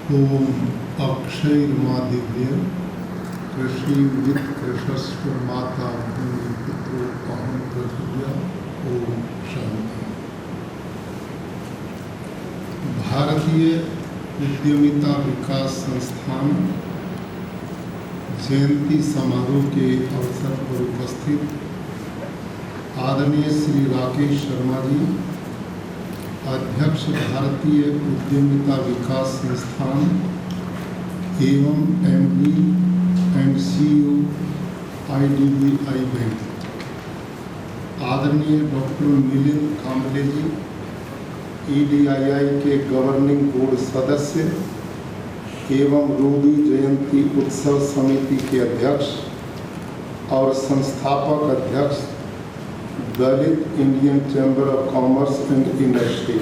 ओम अक्षयर्मादिव्य कृषि वित्त कृषस्व माता भूमि पुत्रो अहम पृथिव्या। ओम शांति। भारतीय उद्यमिता विकास संस्थान जयंती समारोह के अवसर पर उपस्थित आदरणीय श्री राकेश शर्मा जी, अध्यक्ष भारतीय उद्यमिता विकास संस्थान एवं MD and CEO IDBI bank, आदरणीय डॉक्टर मिलिंद कांबले जी, EDII के गवर्निंग बोर्ड सदस्य एवं रूबी जयंती उत्सव समिति के अध्यक्ष और संस्थापक अध्यक्ष Dalit Indian Chamber of Commerce and Industry,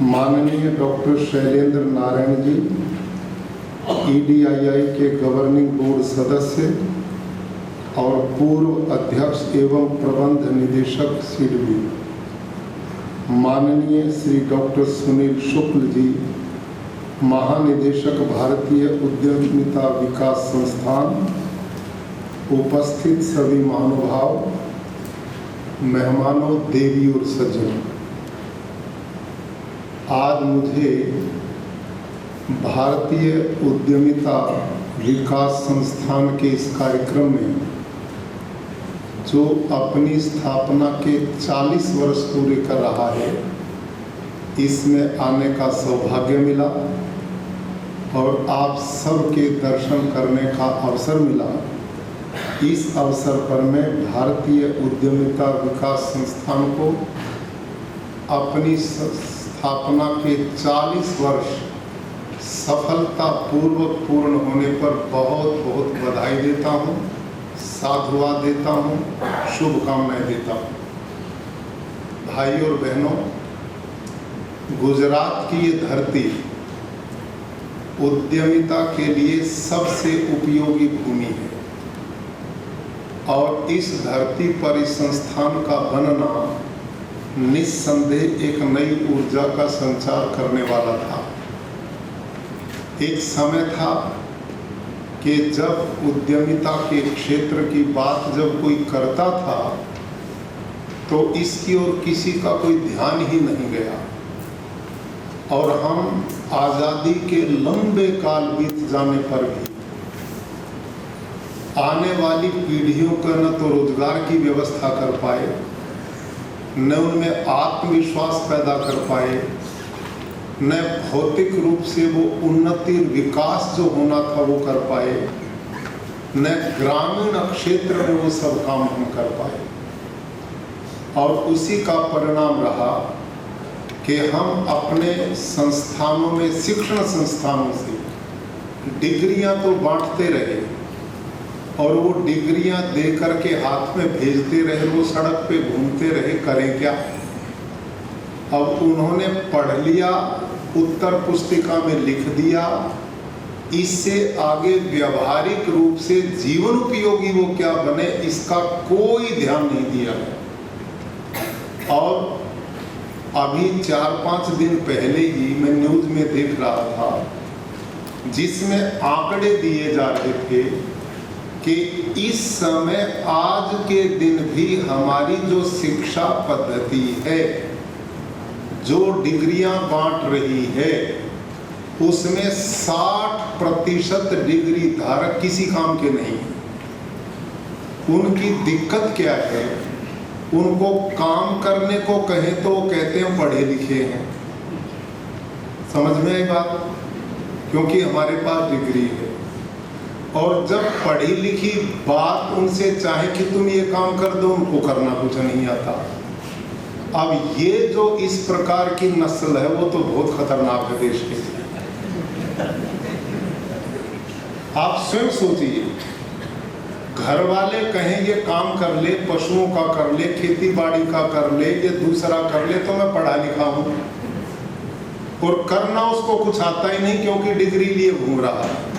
माननीय डॉक्टर शैलेंद्र नारायण जी, EDII के गवर्निंग बोर्ड सदस्य और पूर्व अध्यक्ष एवं प्रबंध निदेशक सिडबी, माननीय श्री डॉक्टर सुनील शुक्ल जी, महानिदेशक भारतीय उद्यमिता विकास संस्थान, उपस्थित सभी महानुभाव, मेहमानों, देवी और सज्जनों, आज मुझे भारतीय उद्यमिता विकास संस्थान के इस कार्यक्रम में, जो अपनी स्थापना के 40 वर्ष पूरे कर रहा है, इसमें आने का सौभाग्य मिला और आप सबके दर्शन करने का अवसर मिला। इस अवसर पर मैं भारतीय उद्यमिता विकास संस्थान को अपनी स्थापना के 40 वर्ष सफलतापूर्वक पूर्ण होने पर बहुत बहुत बधाई देता हूँ, साधुवाद देता हूँ, शुभकामनाएं देता हूँ। भाई और बहनों, गुजरात की ये धरती उद्यमिता के लिए सबसे उपयोगी भूमि है और इस धरती पर इस संस्थान का बनना निस्संदेह एक नई ऊर्जा का संचार करने वाला था। एक समय था कि जब उद्यमिता के क्षेत्र की बात जब कोई करता था तो इसकी ओर किसी का कोई ध्यान ही नहीं गया और हम आज़ादी के लंबे काल बीत जाने पर भी आने वाली पीढ़ियों का न तो रोजगार की व्यवस्था कर पाए, न उनमें आत्मविश्वास पैदा कर पाए, न भौतिक रूप से वो उन्नति विकास जो होना था वो कर पाए, न ग्रामीण क्षेत्र में वो सब काम हम कर पाए। और उसी का परिणाम रहा कि हम अपने संस्थानों में, शिक्षण संस्थानों से डिग्रियां तो बांटते रहे और वो डिग्रियां दे करके हाथ में भेजते रहे, वो सड़क पे घूमते रहे, करें क्या। अब उन्होंने पढ़ लिया, उत्तर पुस्तिका में लिख दिया, इससे आगे व्यवहारिक रूप से जीवन उपयोगी वो क्या बने, इसका कोई ध्यान नहीं दिया। और अभी 4-5 दिन पहले ही मैं न्यूज में देख रहा था जिसमें आंकड़े दिए जा रहे थे कि इस समय आज के दिन भी हमारी जो शिक्षा पद्धति है, जो डिग्रियां बांट रही है, उसमें 60% डिग्री धारक किसी काम के नहीं। उनकी दिक्कत क्या है? उनको काम करने को कहें तो वो कहते हैं पढ़े लिखे हैं। समझ में आई बात? क्योंकि हमारे पास डिग्री है और जब पढ़ी लिखी बात उनसे चाहे कि तुम ये काम कर दो, उनको करना कुछ नहीं आता। अब ये जो इस प्रकार की नस्ल है वो तो बहुत खतरनाक है देश के लिए। आप स्वयं सोचिए, घर वाले कहें ये काम कर ले, पशुओं का कर ले, खेती बाड़ी का कर ले, ये दूसरा कर ले, तो मैं पढ़ा लिखा हूं, और करना उसको कुछ आता ही नहीं क्योंकि डिग्री लिए घूम रहा है।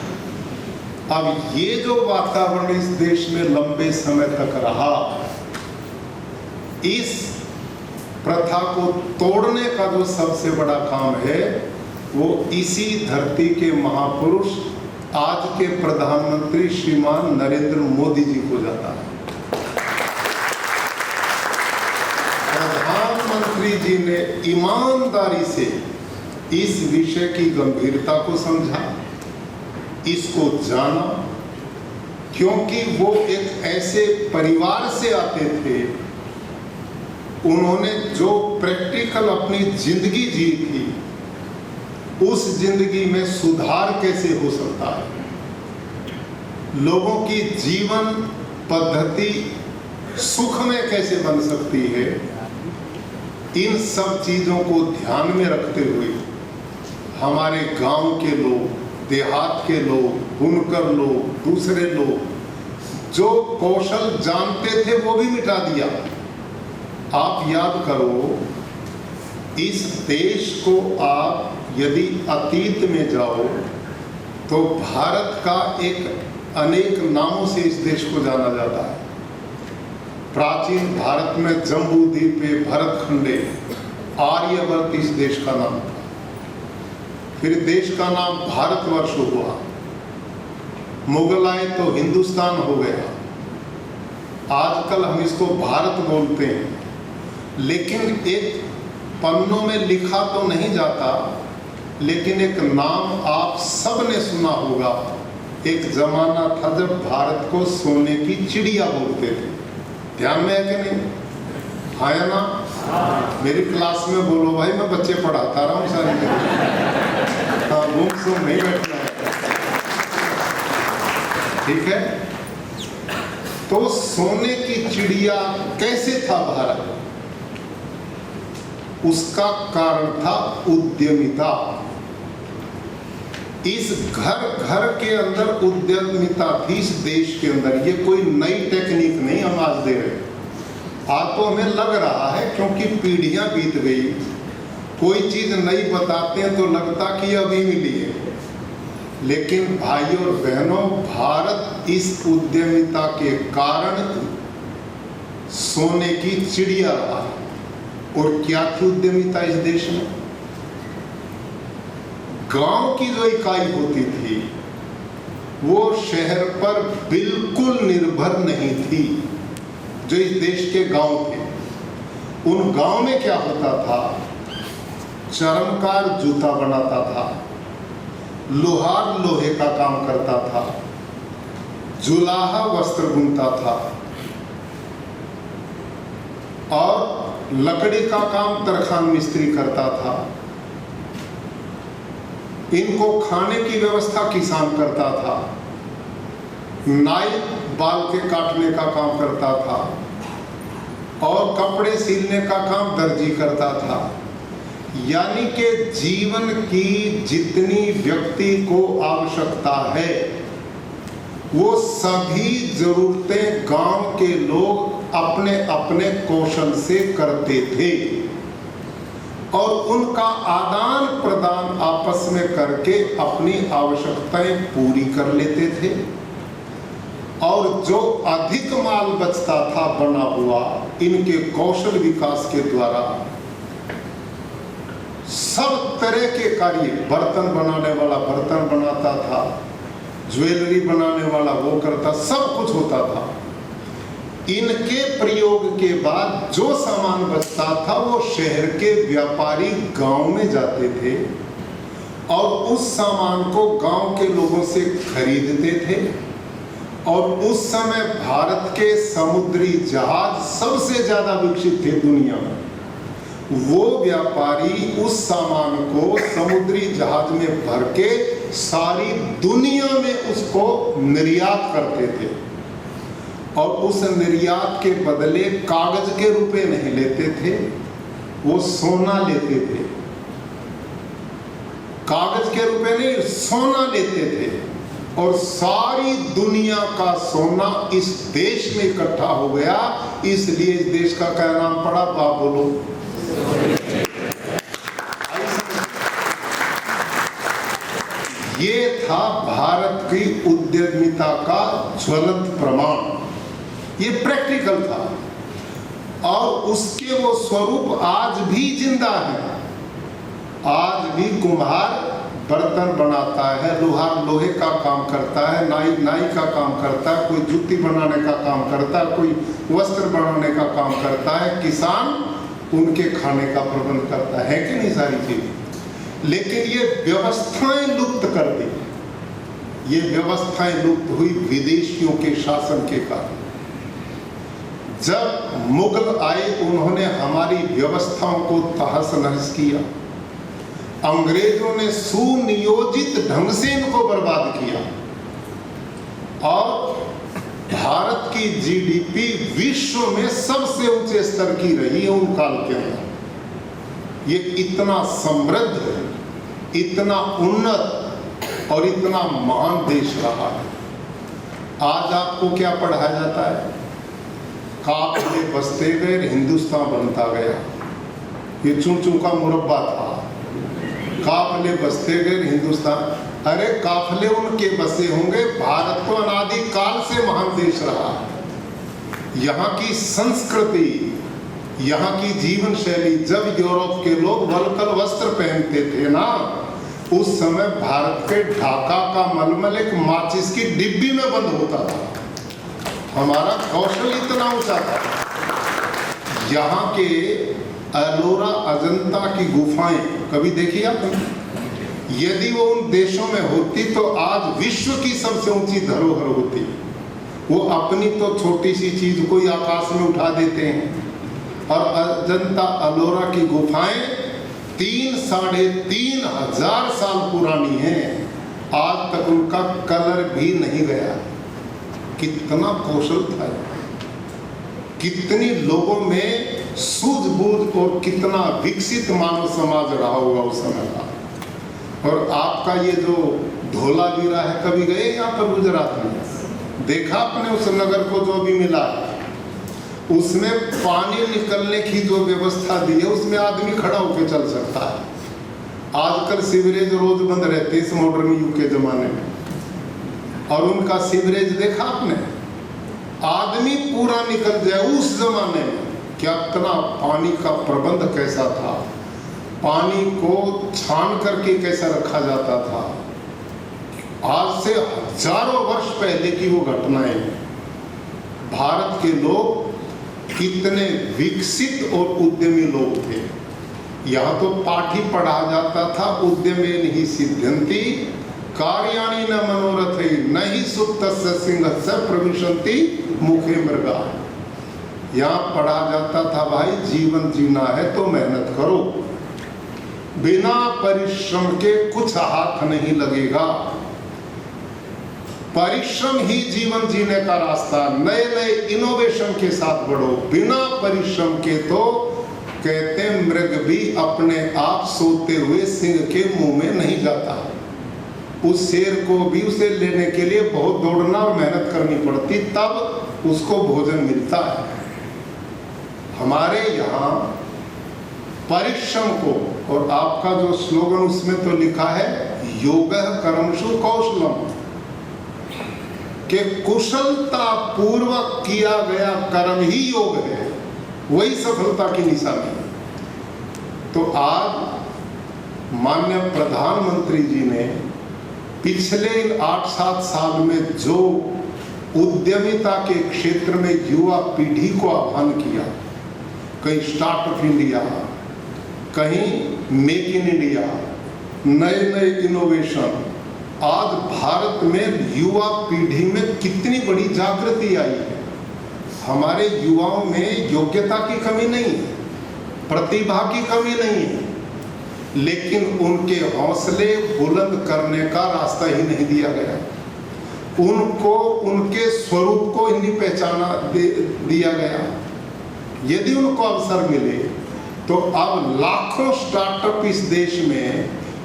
अब ये जो वातावरण इस देश में लंबे समय तक रहा, इस प्रथा को तोड़ने का जो सबसे बड़ा काम है वो इसी धरती के महापुरुष आज के प्रधानमंत्री श्रीमान नरेंद्र मोदी जी को जाता है। प्रधानमंत्री जी ने ईमानदारी से इस विषय की गंभीरता को समझा, इसको जाना, क्योंकि वो एक ऐसे परिवार से आते थे, उन्होंने जो प्रैक्टिकल अपनी जिंदगी जी थी, उस जिंदगी में सुधार कैसे हो सकता है, लोगों की जीवन पद्धति सुखमय कैसे बन सकती है, इन सब चीजों को ध्यान में रखते हुए हमारे गांव के लोग, देहात के लोग, बुनकर लोग, दूसरे लोग जो कौशल जानते थे वो भी मिटा दिया। आप याद करो, इस देश को आप यदि अतीत में जाओ तो भारत का एक अनेक नामों से इस देश को जाना जाता है। प्राचीन भारत में जम्बूद्वीपे, भरतखंडे, आर्यवर्त इस देश का नाम था। फिर देश का नाम भारतवर्ष हुआ, मुगल आए तो हिंदुस्तान हो गया। आजकल हम इसको भारत बोलते हैं, लेकिन एक पन्नों में लिखा तो नहीं जाता, लेकिन एक नाम आप सब ने सुना होगा। एक जमाना था जब भारत को सोने की चिड़िया बोलते थे, ध्यान में है कि नहीं? है ना? मेरी क्लास में बोलो भाई, मैं बच्चे पढ़ाता रहा हूँ सारी। हाँ, गुम सुम नहीं बैठना है, ठीक है? तो सोने की चिड़िया कैसे था भारत? उसका कारण था उद्यमिता। इस घर घर के अंदर उद्यमिता थी इस देश के अंदर। ये कोई नई टेक्निक नहीं हम आज दे रहे, आज तो हमें लग रहा है क्योंकि पीढ़ियां बीत गई, कोई चीज नई बताते हैं तो लगता कि अभी मिली है। लेकिन भाई और बहनों, भारत इस उद्यमिता के कारण सोने की चिड़िया रहा। और क्या थी उद्यमिता इस देश में? गांव की जो इकाई होती थी वो शहर पर बिल्कुल निर्भर नहीं थी। जो इस देश के गांव थे, उन गांव में क्या होता था? चर्मकार जूता बनाता था, लोहार लोहे का काम करता था, जुलाहा वस्त्र बुनता था, और लकड़ी का काम तरखान मिस्त्री करता था। इनको खाने की व्यवस्था किसान करता था, नाई बाल के काटने का काम करता था, और कपड़े सिलने का काम दर्जी करता था। यानी कि जीवन की जितनी व्यक्ति को आवश्यकता है वो सभी जरूरतें गांव के लोग अपने अपने कौशल से करते थे, और उनका आदान प्रदान आपस में करके अपनी आवश्यकताएं पूरी कर लेते थे। और जो अधिक माल बचता था बना हुआ, इनके कौशल विकास के द्वारा सब तरह के कार्य, बर्तन बनाने वाला बर्तन बनाता था, ज्वेलरी बनाने वाला वो करता, सब कुछ होता था। इनके प्रयोग के बाद जो सामान बचता था वो शहर के व्यापारी गांव में जाते थे और उस सामान को गांव के लोगों से खरीदते थे। और उस समय भारत के समुद्री जहाज सबसे ज्यादा विकसित थे दुनिया में। वो व्यापारी उस सामान को समुद्री जहाज में भर के सारी दुनिया में उसको निर्यात करते थे, और उस निर्यात के बदले कागज के रुपए नहीं लेते थे, वो सोना लेते थे। कागज के रुपए नहीं, सोना लेते थे, और सारी दुनिया का सोना इस देश में इकट्ठा हो गया। इसलिए इस देश का क्या नाम पड़ा? आप बोलो। ये था भारत की उद्यमिता का ज्वलंत प्रमाण। ये प्रैक्टिकल था, और उसके वो स्वरूप आज भी जिंदा है। आज भी कुम्हार बर्तन बनाता है, लोहार लोहे का काम करता है, नाई का काम करता है, कोई जूती बनाने का काम करता है, कोई वस्त्र बनाने का काम करता है, किसान उनके खाने का प्रबंध करता है कि नहीं सारी चीजें। लेकिन ये व्यवस्थाएं लुप्त कर दी, ये व्यवस्थाएं लुप्त हुई विदेशियों के शासन के कारण। जब मुगल आए उन्होंने हमारी व्यवस्थाओं को तहस नहस किया, अंग्रेजों ने सुनियोजित ढंग से इनको बर्बाद किया और भारत की जीडीपी विश्व में सबसे ऊंचे स्तर की रही है उन काल के अंदर। ये इतना समृद्ध, इतना उन्नत और इतना महान देश रहा है। आज आपको क्या पढ़ाया जाता है? काफिले बसते गए, हिंदुस्तान बनता गया। ये चूं चूं का मुरब्बा था, काफिले बसते गए हिंदुस्तान। अरे काफिले उनके बसे होंगे, भारत तो अनादि काल से महान देश रहा। यहाँ की संस्कृति, यहाँ की जीवन शैली, जब यूरोप के लोग वल्कल वस्त्र पहनते थे ना, उस समय भारत के ढाका का मलमल एक माचिस की डिब्बी में बंद होता था। हमारा कौशल इतना ऊंचा था। यहाँ के एलोरा अजंता की गुफाएं कभी देखी आपने? यदि वो उन देशों में होती तो आज विश्व की सबसे ऊंची धरोहर होती। वो अपनी तो छोटी सी चीज को ही आकाश में उठा देते हैं। और अजंता एलोरा की गुफाएं 3-3.5 हजार साल पुरानी हैं, आज तक उनका कलर भी नहीं गया। कितना कौशल था, कितनी लोगों में सूझबूझ और कितना विकसित मानव समाज रहा होगा उस समय का। और आपका ये जो धोलावीरा है, कभी गए यहाँ पर गुजरात में? देखा आपने उस नगर को जो भी मिला है? उसमें पानी निकलने की जो व्यवस्था दी है, उसमें आदमी खड़ा होकर चल सकता है। आजकल सीवरेज रोज बंद रहते इस मॉडर्न युग के जमाने में, और उनका सीवरेज देखा आपने? आदमी पूरा निकल जाए। उस जमाने में क्या इतना पानी का प्रबंध कैसा था, पानी को छान करके कैसा रखा जाता था। आज से हजारों वर्ष पहले की वो घटनाएं। भारत के लोग कितने विकसित और उद्यमी लोग थे। यहाँ तो पाठ ही पढ़ा जाता था, उद्यमेन ही सिद्ध्यन्ति कार्याणि न मनोरथै न हि सुप्तस्य सिंहस्य प्रविशन्ति मुखे मृगा। यहाँ पढ़ा जाता था भाई जीवन जीना है तो मेहनत करो, बिना परिश्रम के कुछ हाथ नहीं लगेगा। परिश्रम ही जीवन जीने का रास्ता। नए नए इनोवेशन के साथ बढ़ो। बिना परिश्रम के तो कहते मृग भी अपने आप सोते हुए सिंह के मुंह में नहीं जाता। उस शेर को भी उसे लेने के लिए बहुत दौड़ना और मेहनत करनी पड़ती, तब उसको भोजन मिलता है। हमारे यहाँ परिश्रम को, और आपका जो स्लोगन उसमें तो लिखा है योगः कर्मसु कौशलम, कि कुशलता पूर्वक किया गया कर्म ही योग है, वही सफलता की निशानी है। तो आज माननीय प्रधानमंत्री जी ने पिछले 8-7 साल में जो उद्यमिता के क्षेत्र में युवा पीढ़ी को आह्वान किया, कहीं स्टार्टअप इंडिया, कहीं मेक इन इंडिया, नए नए इनोवेशन, आज भारत में युवा पीढ़ी में कितनी बड़ी जागृति आई है। हमारे युवाओं में योग्यता की कमी नहीं है, प्रतिभा की कमी नहीं है, लेकिन उनके हौसले बुलंद करने का रास्ता ही नहीं दिया गया। उनको उनके स्वरूप को ही नहीं पहचाना दिया गया। यदि उनको अवसर मिले तो अब लाखों स्टार्टअप इस देश में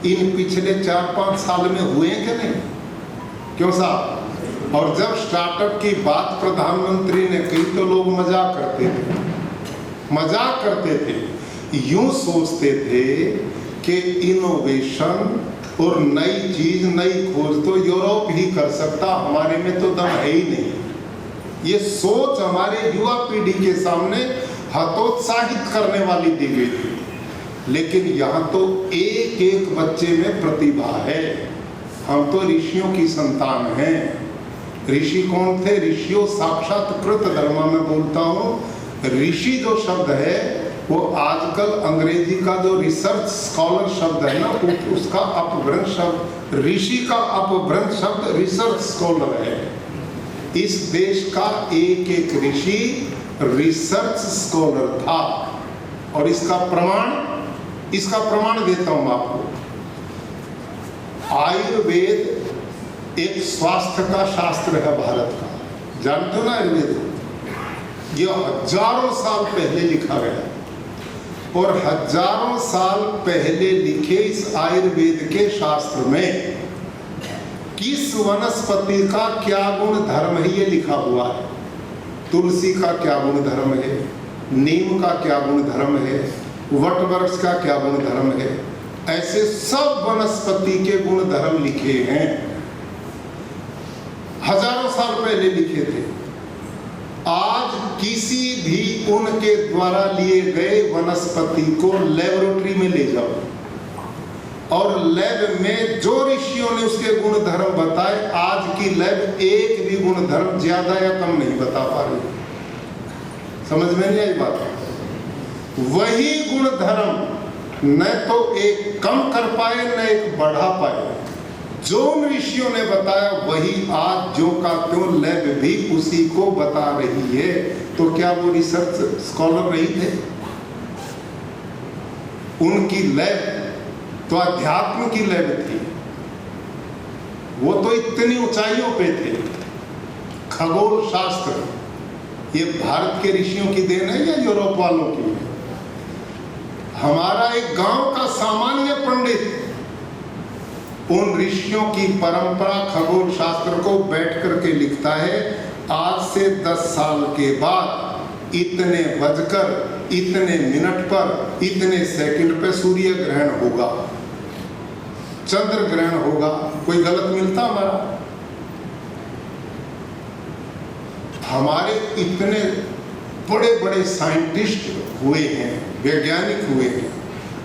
इन पिछले 4-5 साल में हुए कि नहीं? क्यों साहब? और जब स्टार्टअप की बात प्रधानमंत्री ने कही तो लोग मजाक करते थे, यूं सोचते थे कि इनोवेशन और नई चीज, नई खोज तो यूरोप ही कर सकता, हमारे में तो दम है ही नहीं। ये सोच हमारे युवा पीढ़ी के सामने हतोत्साहित करने वाली दी गई थी। लेकिन यहाँ तो एक एक बच्चे में प्रतिभा है। हम तो ऋषियों की संतान हैं। ऋषि कौन थे? ऋषियों साक्षात्कृत धर्म में बोलता हूँ। ऋषि जो शब्द है वो आजकल अंग्रेजी का जो रिसर्च स्कॉलर शब्द है ना, उसका अपभ्रंश शब्द, ऋषि का अपभ्रंश शब्द रिसर्च स्कॉलर है। इस देश का एक एक ऋषि रिसर्च स्कॉलर था। और इसका प्रमाण देता हूं आपको। आयुर्वेद एक स्वास्थ्य का शास्त्र है भारत का, जानते हो ना आयुर्वेद? यह हजारों साल पहले लिखा गया, और हजारों साल पहले लिखे इस आयुर्वेद के शास्त्र में किस वनस्पति का क्या गुण धर्म है ये लिखा हुआ है। तुलसी का क्या गुण धर्म है, नीम का क्या गुण धर्म है, वटवृक्ष का क्या गुण धर्म है, ऐसे सब वनस्पति के गुण धर्म लिखे हैं। हजारों साल पहले लिखे थे। आज किसी भी उनके द्वारा लिए गए वनस्पति को लेबोरेटरी में ले जाओ, और लैब में जो ऋषियों ने उसके गुण धर्म बताए, आज की लैब एक भी गुण धर्म ज्यादा या कम नहीं बता पा रही। समझ में नहीं आई बात? वही गुण धर्म न तो एक कम कर पाए न एक बढ़ा पाए। जो उन ऋषियों ने बताया वही आज जो का त्यों लैब भी उसी को बता रही है। तो क्या वो रिसर्च स्कॉलर नहीं थे? उनकी लैब तो अध्यात्म की लैब थी। वो तो इतनी ऊंचाइयों पे थे। खगोल शास्त्र ये भारत के ऋषियों की देन है या यूरोप वालों की? हमारा एक गांव का सामान्य पंडित उन ऋषियों की परंपरा खगोल शास्त्र को बैठ करके लिखता है। आज से 10 साल के बाद इतने बजकर इतने मिनट पर इतने सेकंड पे सूर्य ग्रहण होगा, चंद्र ग्रहण होगा। कोई गलत मिलता हमारा? हमारे इतने बड़े बड़े साइंटिस्ट हुए हैं, वैज्ञानिक हुए हैं।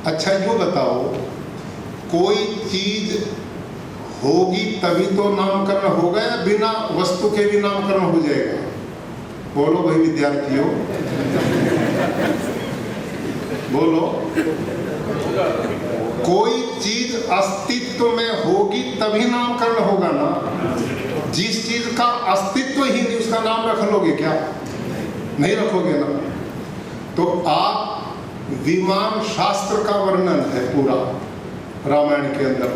अच्छा यो बताओ, कोई चीज होगी तभी तो नामकरण होगा या बिना वस्तु के भी नामकरण हो जाएगा? बोलो भाई विद्यार्थियों, बोलो। कोई चीज अस्तित्व में होगी तभी नामकरण होगा ना। जिस चीज का अस्तित्व ही नहीं उसका नाम रख लोगे क्या? नहीं रखोगे ना। तो आप विमान शास्त्र का वर्णन है पूरा रामायण के अंदर,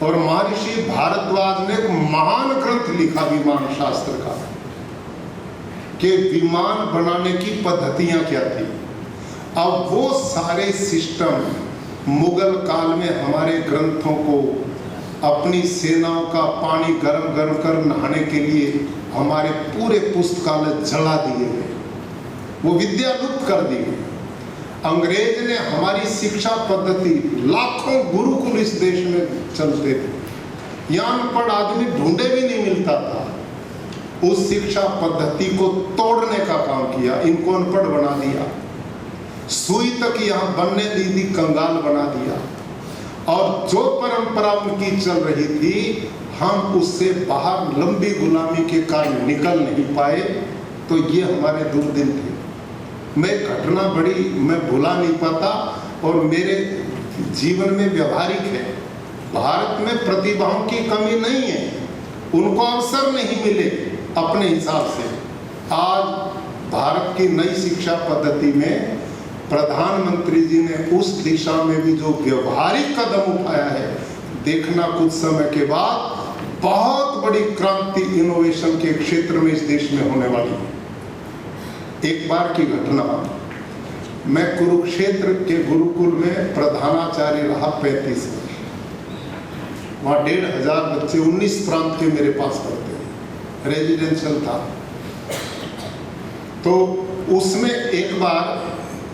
और महर्षि भारद्वाज ने एक महान ग्रंथ लिखा विमान शास्त्र का, कि विमान बनाने की पद्धतियां क्या थी। अब वो सारे सिस्टम मुगल काल में हमारे ग्रंथों को, अपनी सेनाओं का पानी गर्म गर्म कर नहाने के लिए हमारे पूरे पुस्तकालय जला दिए गए, वो विद्या लुप्त कर दी गई। अंग्रेज ने हमारी शिक्षा पद्धति, लाखों गुरुकुल इस देश में चलते थे, यहाँ अनपढ़ आदमी ढूंढे भी नहीं मिलता था। उस शिक्षा पद्धति को तोड़ने का काम किया, इनको अनपढ़ बना दिया, सुई तक यहाँ बनने दी, कंगाल बना दिया। और जो परंपरा उनकी चल रही थी, हम उससे बाहर लंबी गुलामी के कारण निकल नहीं पाए। तो ये हमारे दुर्दिन थे। मैं घटना बड़ी मैं भुला नहीं पाता, और मेरे जीवन में व्यवहारिक है। भारत में प्रतिभाओं की कमी नहीं है, उनको अवसर नहीं मिले अपने हिसाब से। आज भारत की नई शिक्षा पद्धति में प्रधानमंत्री जी ने उस दिशा में भी जो व्यवहारिक कदम उठाया है, देखना कुछ समय के बाद बहुत बड़ी क्रांति इनोवेशन के क्षेत्र में इस देश में होने वाली है। एक बार की घटना, मैं कुरुक्षेत्र के गुरुकुल में प्रधानाचार्य रहा 35 वर्ष। वहाँ 1500 बच्चे 19 प्रांत के मेरे पास पढ़ते हैं, रेजिडेंशियल था। तो उसमें एक बार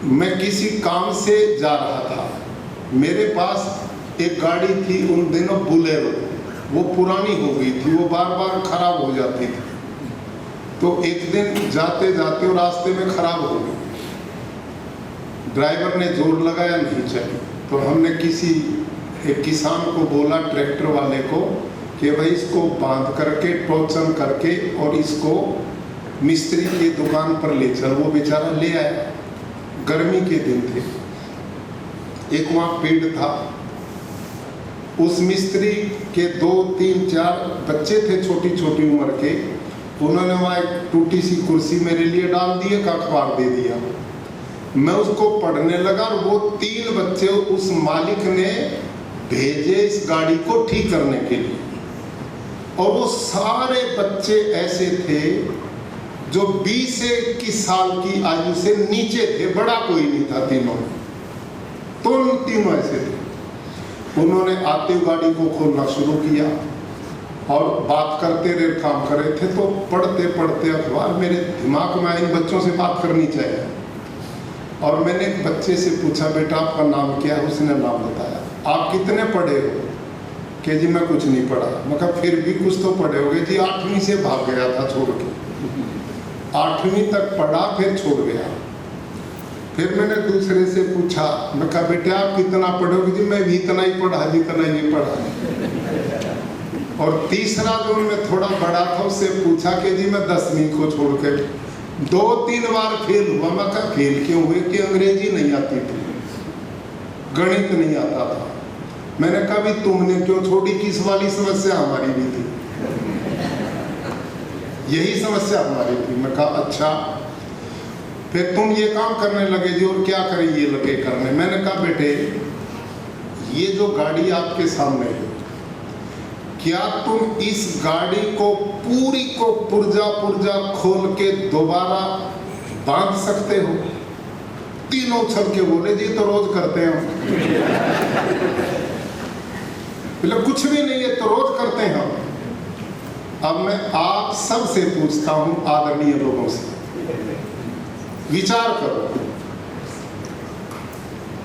मैं किसी काम से जा रहा था, मेरे पास एक गाड़ी थी उन दिनों बुलेरो, वो पुरानी हो गई थी, वो बार बार खराब हो जाती थी। तो एक दिन जाते जाते वो रास्ते में खराब हो गई। ड्राइवर ने जोर लगाया, नहीं चली। तो हमने किसी एक किसान को बोला, ट्रैक्टर वाले को, कि भाई इसको बांध करके टोचन करके और इसको मिस्त्री की दुकान पर ले चल। वो बेचारा ले आया। गर्मी के दिन थे, एक वहाँ पेड़ था। उस मिस्त्री के 2, 3, 4 बच्चे थे छोटी छोटी उम्र के। उन्होंने वहाँ एक टूटी सी कुर्सी मेरे लिए डाल दी, एक अखबार दे दिया। मैं उसको पढ़ने लगा और वो 3 बच्चे उस मालिक ने भेजे इस गाड़ी को ठीक करने के लिए। और वो सारे बच्चे ऐसे थे जो 20 से 21 साल की आयु से नीचे थे, बड़ा कोई नहीं था तीनों में। तो तीनों ऐसे थे। उन्होंने आते गाड़ी को खोलना शुरू किया और बात करते रहे, काम कर रहे थे। तो पढ़ते पढ़ते अखबार मेरे दिमाग में इन बच्चों से बात करनी चाहिए। और मैंने एक बच्चे से पूछा, बेटा आपका नाम क्या है? उसने नाम बताया। आप कितने पढ़े हो? कि जी मैं कुछ नहीं पढ़ा। मैं कहा फिर भी कुछ तो पढ़े होगे। जी 8वीं से भाग गया था छोड़ के। 8वीं तक पढ़ा, फिर छोड़ गया। फिर मैंने दूसरे से पूछा, मैं कहा बेटे आप कितना पढ़ोगे? जी मैं भी इतना ही पढ़ा जितना ये पढ़ा। और तीसरा जो उनमें थोड़ा बड़ा था, उससे पूछा कि जी मैं 10वीं को छोड़ के 2-3 बार फेल हुआ। मैं कहा फेल क्यों हुए? कि अंग्रेजी नहीं आती थी, गणित नहीं आता था। मैंने कहा भी तुमने क्यों छोड़ी? किस वाली समस्या हमारी भी थी, यही समस्या हमारी थी। मैं कहा अच्छा, फिर तुम ये काम करने लगे जी, और क्या करें? ये लगे करने। मैंने कहा बेटे ये जो गाड़ी आपके सामने है, क्या तुम इस गाड़ी को पूरी को पुर्जा खोल के दोबारा बांध सकते हो? तीनों उछल के बोले जी तो रोज करते हैं हम। कुछ भी नहीं है, तो रोज करते हैं हम। अब मैं आप सबसे पूछता हूं, आदरणीय लोगों से, विचार करो,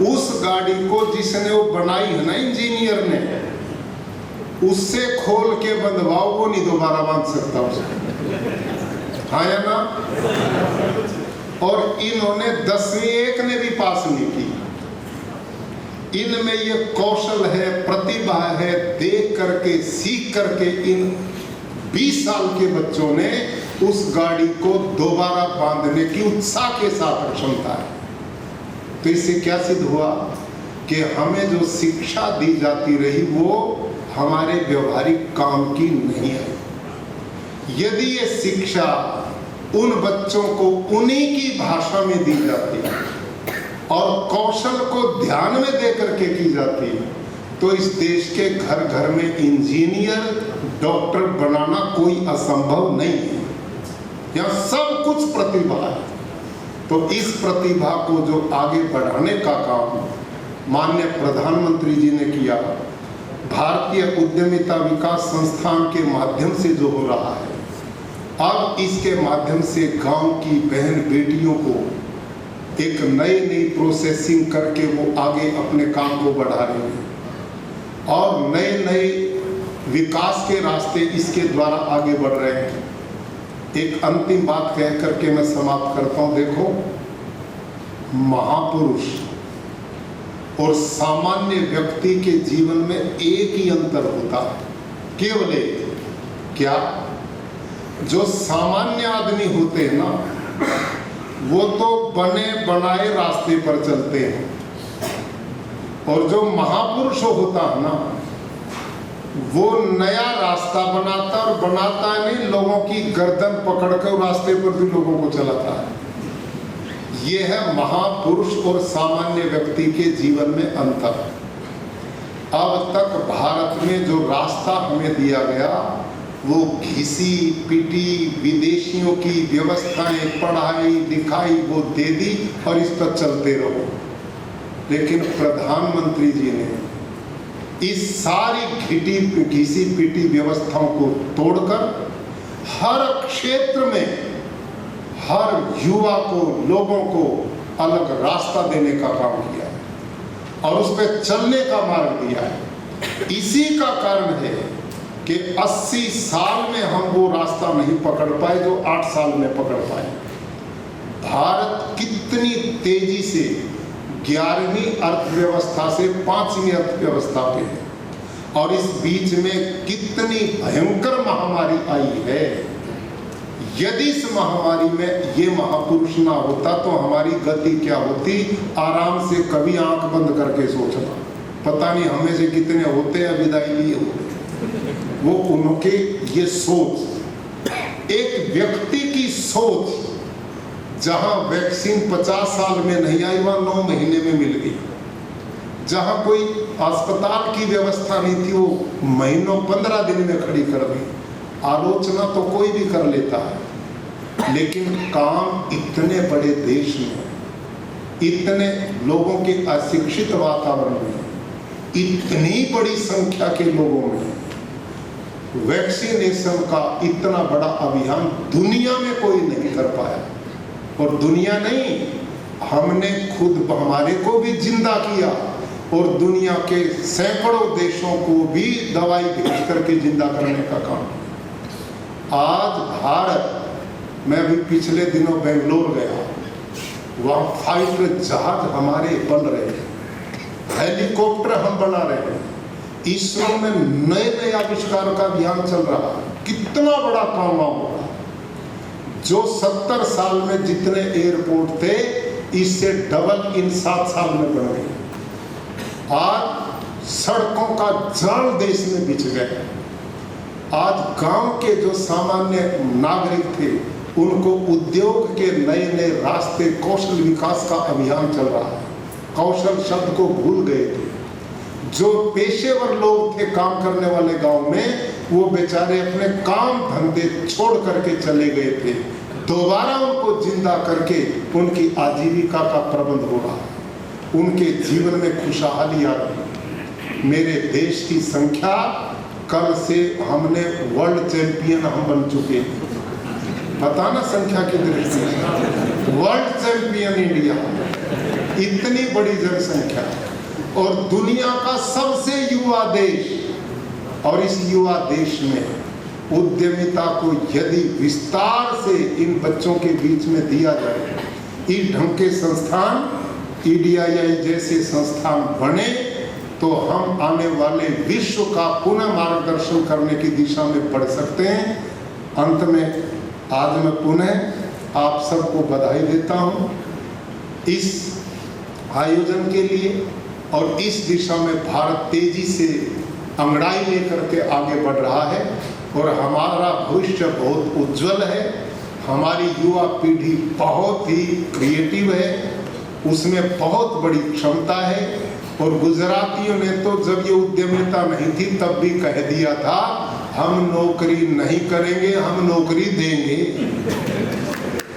उस गाड़ी को जिसने वो बनाई है ना इंजीनियर ने, उससे खोल के बंधवाओ, वो नहीं दोबारा बांध सकता उसे। हाँ या ना? और इन्होंने 10वीं एक ने भी पास नहीं की। इनमें ये कौशल है, प्रतिभा है, देख करके सीख करके इन 20 साल के बच्चों ने उस गाड़ी को दोबारा बांधने की उत्साह के साथ क्षमता है। तो इससे क्या सिद्ध हुआ कि हमें जो शिक्षा दी जाती रही वो हमारे व्यवहारिक काम की नहीं है। यदि ये शिक्षा उन बच्चों को उन्हीं की भाषा में दी जाती है और कौशल को ध्यान में दे करके की जाती है, तो इस देश के घर घर में इंजीनियर, डॉक्टर बनाना कोई असंभव नहीं है। यहाँ सब कुछ प्रतिभा है। तो इस प्रतिभा को जो आगे बढ़ाने का काम माननीय प्रधानमंत्री जी ने किया, भारतीय उद्यमिता विकास संस्थान के माध्यम से जो हो रहा है, अब इसके माध्यम से गांव की बहन बेटियों को एक नई प्रोसेसिंग करके वो आगे अपने काम को बढ़ा रहे हैं और नए विकास के रास्ते इसके द्वारा आगे बढ़ रहे हैं। एक अंतिम बात कह करके मैं समाप्त करता हूं। देखो, महापुरुष और सामान्य व्यक्ति के जीवन में एक ही अंतर होता है, केवल एक। क्या? जो सामान्य आदमी होते हैं ना, वो तो बने बनाए रास्ते पर चलते हैं, और जो महापुरुष होता है ना, वो नया रास्ता बनाता और बनाता नहीं, लोगों की गर्दन पकड़ कर रास्ते पर भी लोगों को चलाता है। ये है महापुरुष और सामान्य व्यक्ति के जीवन में अंतर। अब तक भारत में जो रास्ता हमें दिया गया वो घिसी पिटी विदेशियों की व्यवस्थाएं, पढ़ाई लिखाई वो दे दी और इस पर चलते रहो। लेकिन प्रधानमंत्री जी ने इस सारी घिसी पिटी व्यवस्थाओं को तोड़कर हर क्षेत्र में हर युवा को, लोगों को अलग रास्ता देने का काम किया है और उस पर चलने का मार्ग दिया है। इसी का कारण है कि 80 साल में हम वो रास्ता नहीं पकड़ पाए जो 8 साल में पकड़ पाए। भारत कितनी तेजी से 11वीं अर्थव्यवस्था से 5वीं अर्थव्यवस्था पे है, और इस बीच में कितनी भयंकर महामारी आई है। यदि इस महामारी में ये महापुरुष ना होता तो हमारी गति क्या होती। आराम से कभी आंख बंद करके सोचना, पता नहीं हमें से कितने होते हैं विदाई लिए होते। वो उनके ये सोच, एक व्यक्ति की सोच, जहां वैक्सीन 50 साल में नहीं आई वहां 9 महीने में मिल गई, जहां कोई अस्पताल की व्यवस्था नहीं थी वो महीनों 15 दिन में खड़ी कर दी। आलोचना तो कोई भी कर लेता है, लेकिन काम इतने बड़े देश में, इतने लोगों के अशिक्षित वातावरण में, इतनी बड़ी संख्या के लोगों में वैक्सीनेशन का इतना बड़ा अभियान दुनिया में कोई नहीं कर पाया। और दुनिया नहीं, हमने खुद हमारे को भी जिंदा किया और दुनिया के सैकड़ों देशों को भी दवाई भेज करके जिंदा करने का काम। आज भारत, मैं भी पिछले दिनों बेंगलोर गया, वहाँ फाइटर जहाज हमारे बन रहे हैं, हेलीकॉप्टर हम बना रहे हैं, इसरो में नए नए आविष्कार का अभियान चल रहा है। कितना बड़ा काम होगा। जो 70 साल में जितने एयरपोर्ट थे इससे डबल इन 7 साल में बढ़ गए। आज सड़कों का जाल देश में बिछ गए। आज गांव के जो सामान्य नागरिक थे उनको उद्योग के नए नए रास्ते, कौशल विकास का अभियान चल रहा है। कौशल शब्द को भूल गए थे। जो पेशेवर लोग थे काम करने वाले गांव में, वो बेचारे अपने काम धंधे छोड़ करके चले गए थे। दोबारा उनको जिंदा करके उनकी आजीविका का प्रबंध हो रहा है, उनके जीवन में खुशहाली आ रही। मेरे देश की संख्या, कल से हमने वर्ल्ड चैंपियन हम बन चुके हैं। बताना संख्या की दृष्टि से वर्ल्ड चैंपियन इंडिया, इतनी बड़ी जनसंख्या और दुनिया का सबसे युवा देश। और इस युवा देश में उद्यमिता को यदि विस्तार से इन बच्चों के बीच में दिया जाए, इस ढंग के संस्थान, EDII जैसे संस्थान बने, तो हम आने वाले विश्व का पुनः मार्गदर्शन करने की दिशा में बढ़ सकते हैं। अंत में आज मैं पुनः आप सबको बधाई देता हूँ इस आयोजन के लिए, और इस दिशा में भारत तेजी से अंगड़ाई लेकर के आगे बढ़ रहा है और हमारा भविष्य बहुत उज्जवल है। हमारी युवा पीढ़ी बहुत ही क्रिएटिव है, उसमें बहुत बड़ी क्षमता है। और गुजरातियों ने तो जब ये उद्यमिता नहीं थी तब भी कह दिया था, हम नौकरी नहीं करेंगे, हम नौकरी देंगे।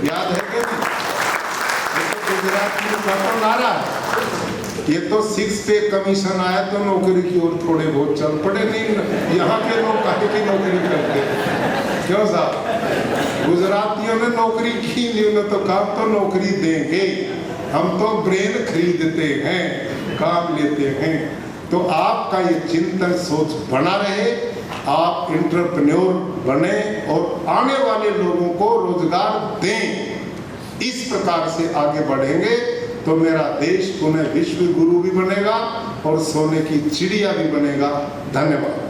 याद है क्या? गुजरातियों का तो नारा है। ये तो 6 पे कमीशन आया तो नौकरी की ओर थोड़े बहुत चल पड़े। नहीं, यहाँ के लोग काहे की नौकरी करते, क्यों साहब? गुजरातियों ने नौकरी की नहीं, उन्होंने तो कहा तो नौकरी देंगे, हम तो ब्रेन खरीदते हैं, काम लेते हैं। तो आपका ये चिंतन सोच बना रहे, आप एंटरप्रेन्योर बने और आने वाले लोगों को रोजगार दें। इस प्रकार से आगे बढ़ेंगे तो मेरा देश पुनः विश्व गुरु भी बनेगा और सोने की चिड़िया भी बनेगा। धन्यवाद।